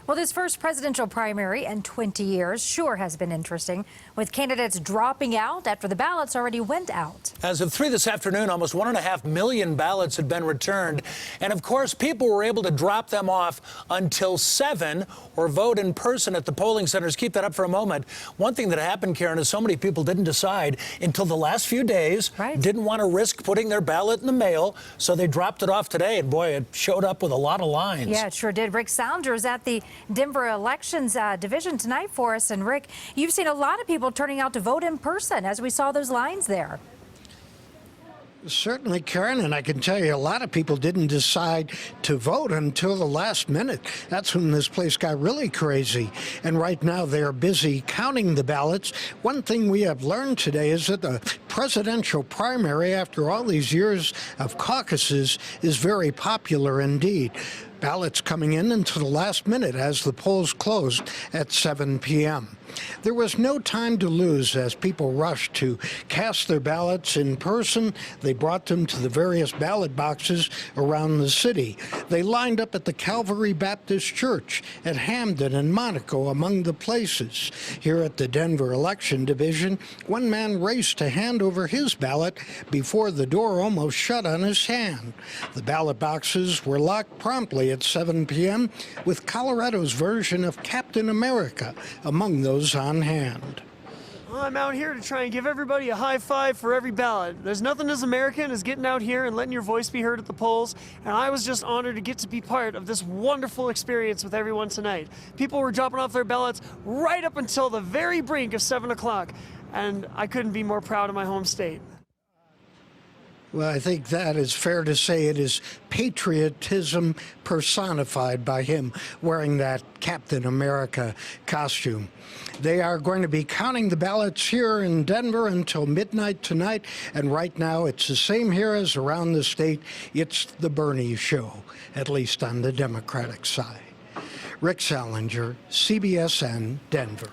Well, this first presidential primary in 20 years sure has been interesting, with candidates dropping out after the ballots already went out. As of 3 this afternoon, almost 1.5 million ballots had been returned. And of course, people were able to drop them off until 7 or vote in person at the polling centers. Keep that up for a moment. One thing that happened, Karen, is so many people didn't decide until the last few days, didn't want to risk putting their ballot in the mail, so they dropped it off today. And boy, it showed up with a lot of lines. Yeah, it sure did. Rick Saunders at the Denver elections division tonight for us. And Rick, you've seen a lot of people turning out to vote in person as we saw those lines there. Certainly, Karen, and I can tell you a lot of people didn't decide to vote until the last minute. That's when this place got really crazy. And right now they're busy counting the ballots. One thing we have learned today is that the presidential primary, after all these years of caucuses, is very popular indeed. Ballots coming in until the last minute as the polls closed at 7 p.m. There was no time to lose as people rushed to cast their ballots in person. They brought them to the various ballot boxes around the city. They lined up at the Calvary Baptist Church at Hamden and Monaco, among the places. Here at the Denver election division, one man raced to hand over his ballot before the door almost shut on his hand. The ballot boxes were locked promptly at 7 p.m. with Colorado's version of Captain America among those on hand. Well, I'm out here to try and give everybody a high five for every ballot. There's nothing as American as getting out here and letting your voice be heard at the polls, and I was just honored to get to be part of this wonderful experience with everyone tonight. People were dropping off their ballots right up until the very brink of 7 o'clock, and I couldn't be more proud of my home state. Well, I think that is fair to say. It is patriotism personified by him wearing that Captain America costume. They are going to be counting the ballots here in Denver until midnight tonight, and right now it's the same here as around the state. It's the Bernie show, at least on the Democratic side. Rick Salinger, CBSN, Denver.